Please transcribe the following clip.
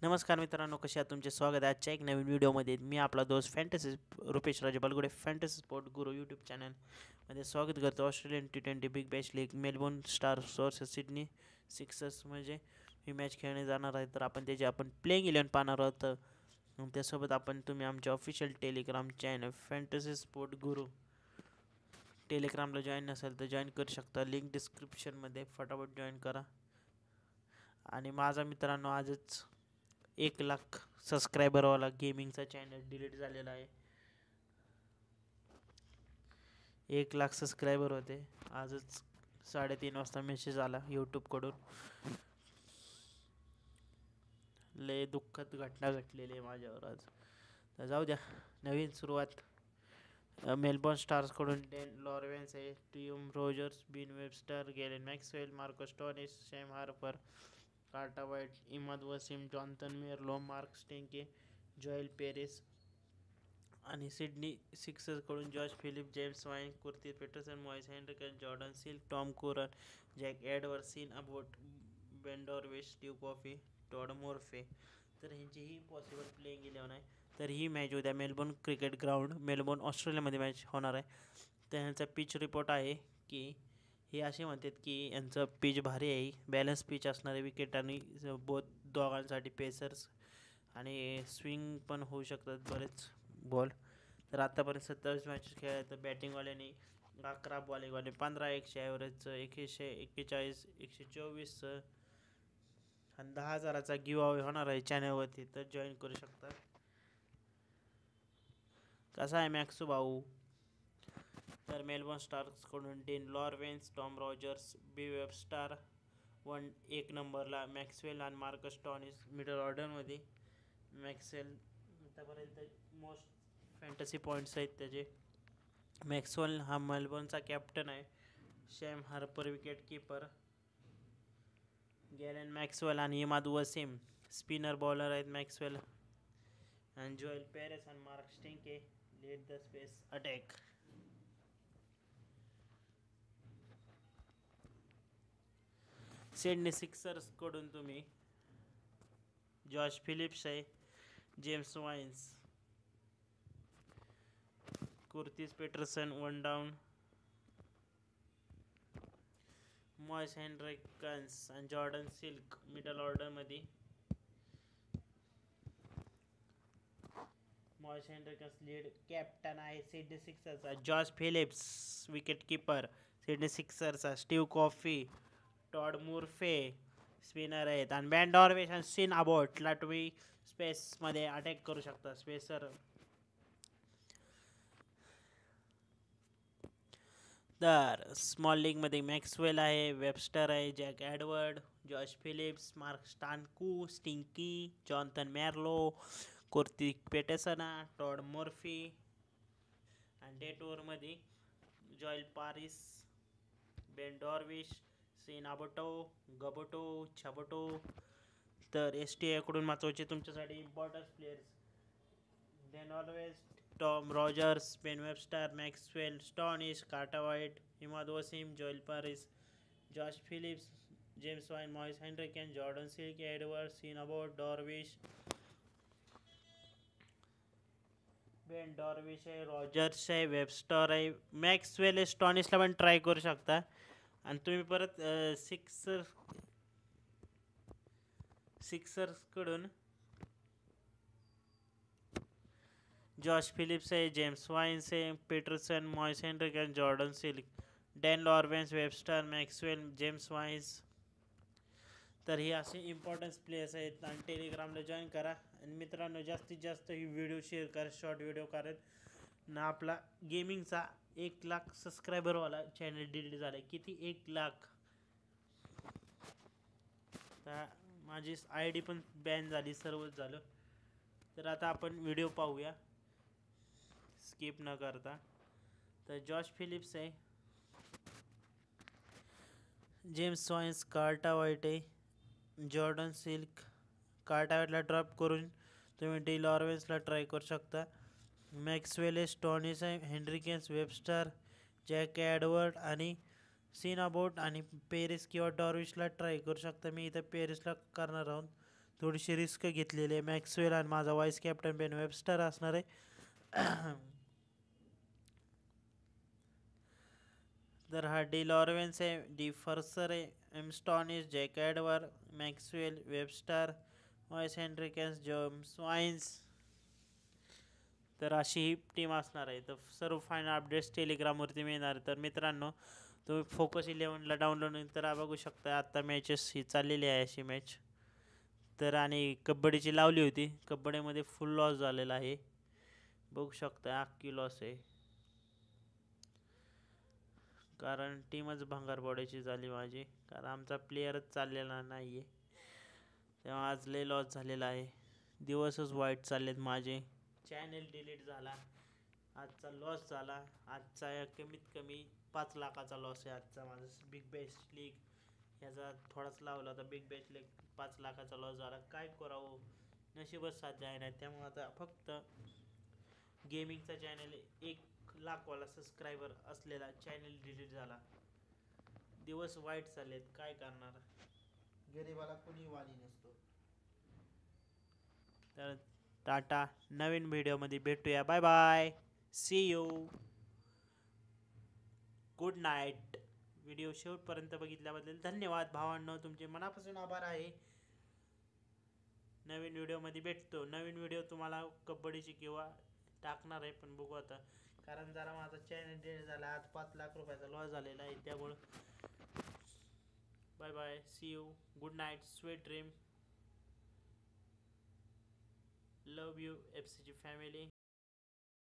नमस्कार मित्रांनो, कसे आहात? तुमचे स्वागत आहे आजच्या एक नवीन व्हिडिओमध्ये. मी आपला दोस्त फॅन्टसी रुपेश राजे बलगुडे फॅन्टसी स्पोर्ट गुरु यूट्यूब चॅनलमध्ये स्वागत करतो. Australian T20 big Bash league Melbourne stars versus Sydney Sixers म्हणजे ही मॅच खेळणे जाणार आहे. तर आपण प्लेइंग 11 पाहणार आहोत. त्यासोबत तुम्ही आमच्या official Telegram channel fantasy sport गुरु टेलिग्रामला जॉईन नसेल तर जॉईन करू शकता. लिंक डिस्क्रिप्शनमध्ये फटाफट जॉईन करा. आणि माझा मित्रांनो आजच 1 लाख सबस्क्रायबरवाला गेमिंगचा चॅनल डिलीट झालेला आहे. 1 लाख सबस्क्रायबर होते. आजच 3:30 वाजता मेसेज आला यूट्यूबकडून. लय दुःखद घटना घडलेली आहे माझ्यावर आज. तर जाऊ द्या, नवीन सुरुवात. मेलबर्न स्टार्सकडून डेन लॉरेन्स आहे, Tim Rogers, Ben Webster, Glenn Maxwell, Marcus Stoinis, Sam Harper, Carter White, Imad Wasim, Jonathan Merlo, Mark Steketee, Joel Paris. आणि सिडनी सिक्सर्सकडून Josh Philippe, James Vince, Kurtis Patterson, Moises Henriques, Jordan Silk, Tom Curran, Jack Edward, Sean Abbott, Ben Dwarshuis, Steve O'Keefe, Todd Murphy. तर ह्यांची ही possible playing 11 आहे. तर ही match उद्या Melbourne cricket ground Melbourne ऑस्ट्रेलियामध्ये मॅच होणार आहे. तर ह्यांचा पिच रिपोर्ट आहे की हे असे म्हणतात की यांचं पिच भारी आहे, बॅलन्स पिच असणारे विकेट आणि दोघांसाठी पेसर्स आणि स्विंग पण होऊ शकतात बरेच बॉल. तर आत्तापर्यंत 27 मॅचेस खेळल्या. तर बॅटिंगवाल्याने 11, बॉलिंगवाले 15, 100 ॲव्हरेजचं, 141, 124चं आणि 10,000चा गिव्ह अवे होणार आहे चॅनलवरती. तर जॉईन करू शकता. कसा आहे मॅक्सू भाऊ? तर मेलबर्न स्टार्सकडून Dan Lawrence, Tom Rogers, Beau Webster 1 नंबरला, मॅक्सवेल आणि मार्कस टॉनिस मिडल ऑर्डरमध्ये. मॅक्सवेल आतापर्यंत मोस्ट फॅन्टसी पॉईंट्स आहेत त्याचे. मॅक्सवेल हा मेलबर्नचा कॅप्टन आहे. Sam Harper wicket keeper, Glenn Maxwell आणि इमाद वसीम स्पिनर बॉलर आहेत. मॅक्सवेल आणि जोएल पेरेस आणि Mark Steketee lead the pace attack. Sydney सिक्सर्सकडून तुम्ही जॉश फिलिप्स आहे, James Vince, Kurtis Patterson 1 down, Moises Henriques आणि जॉर्डन सिल्क मिडल ऑर्डरमध्ये. मॉइस हेनरिकन्स लीड कॅप्टन आहे सिडनी सिक्सर्सचा. Josh Phillips wicket keeper Sydney सिक्सर्सचा. Steve O'Keefe, Todd Murphy spinner आहेत आणि बेंडॉरवेश आणि सीन अबोटला तुम्ही स्पेसमध्ये अटॅक करू शकता. स्पेसर. तर स्मॉल लीगमध्ये मॅक्सवेल आहे, वेबस्टर आहे, Jack Edward, Josh Phillips, Mark Steketee, Steketee, Jonathan Merlo, Kurtis Patterson, Todd Murphy. आणि डे टूरमध्ये Joel Paris, Ben Dwarshuis, Sean अबोटो, गबोटो, छबोटो. तर STA महत्त्वाचे तुमच्यासाठी इम्पॉर्टंट प्लेयर्स: डेन ऑलवेज, Tom Rogers, Ben Webster, Maxwell, Stoinis, Carter White, Imad Wasim, Joel Paris, Josh Phillips, James Vince, Moises Henriques, Jordan Silk, Edward, Sean Abbott, Dwarshuis, Ben Dwarshuis आहे, Rogers आहे, Webster आहे, मॅक्सवेल, स्टॉनिसला पण try करू शकता. आणि तुम्ही परत सिक्सर्सकडून जॉश फिलिप्स आहे, जेम्स वाईन्स आहे, Patterson, Moises Henriques, Jordan Silk, Dan Lawrence, Webster, Maxwell, James Vince. तर हे असे इम्पॉर्टन्स प्लेयर्स आहेत. आणि टेलिग्रामला जॉईन करा. आणि मित्रांनो, जास्तीत जास्त ही व्हिडिओ शेअर करा, शॉर्ट व्हिडिओ कारण ना आपला गेमिंगचा 1 लाख सबस्क्रायबरवाला चॅनल डिलीट झाला आहे. किती? 1 लाख. तर माझी ID पण बॅन झाली, सर्वच झालं. तर आता आपण व्हिडिओ पाहूया स्किप न करता. तर जॉश फिलिप्स आहे, जेम्स वाईन्स, कार्टा वाईट आहे, जॉर्डन सिल्क. कार्टा वाईटला ड्रॉप करून तुम्ही डी लॉरेन्सला ट्राय करू शकता. मॅक्सवेल, स्टॉनिस आहे, हेनरिकन्स, वेबस्टर, जॅक एडवर्ड आणि सीन अबोट आणि पेरिस किंवा डॉर्विशला ट्राय करू शकता. मी इथं पेरिसला करणार आहोत. थोडीशी रिस्क घेतलेली आहे. मॅक्सवेल आणि माझा व्हाईस कॅप्टन बेन वेबस्टर असणार आहे. तर हा डी लॉरेन्स आहे, डी फर्सर आहे, M Stoinis, Jack Edward, Maxwell, Webster, vice Henriques, James Vince. तर अशी ही टीम असणार आहे. तर सर्व फायनल अपडेट्स टेलिग्रामवरती मिळणार. तर मित्रांनो, तुम्ही फोकस 11ला डाउनलोड तर बघू शकता. आत्ता मॅचेस ही चाललेली आहे अशी मॅच. तर आणि कबड्डीची लावली होती, कबड्डीमध्ये फुल लॉस झालेला आहे. बघू शकता अख्खी लॉस आहे, कारण टीमच भंगारवाड्याची झाली माझी, कारण आमचा प्लेयरच चाललेला नाही आहे. तेव्हा आज लय लॉस झालेला आहे. दिवसच वाईट चाललेत माझे. चॅनेल डिलीट झाला, आजचा लॉस झाला. आजचा कमीत कमी 5 लाखाचा लॉस आहे आजचा माझा. बिग बॅश लीग ह्याचा थोडाच लावला होता. बिग बॅश लीग 5 लाखाचा लॉस झाला. काय करावं, नशीबच साध्य आहे. नाही त्यामुळे आता फक्त गेमिंगचा चॅनल 1 लाखवाला सबस्क्रायबर असलेला चॅनल डिलीट झाला. दिवस वाईट चाललेत, काय करणार. गरीबाला कोणी वाली नसतो. तर टाटा, नवीन व्हिडिओमध्ये भेटूया. Bye bye, see you, good night. Video शेवटपर्यंत बघितल्याबद्दल धन्यवाद भावांनो, तुमचे मनापासून आभार आहे. नवीन व्हिडिओमध्ये भेटतो. नवीन व्हिडिओ तुम्हाला कबड्डीची किंवा टाकणार आहे, पण बघू आता, कारण जरा माझा चॅनल डिलीट झाला. आज 5 लाख रुपयाचा लॉस झालेला आहे. त्यामुळं bye bye, see you, good night, sweet dream, love you F C G family.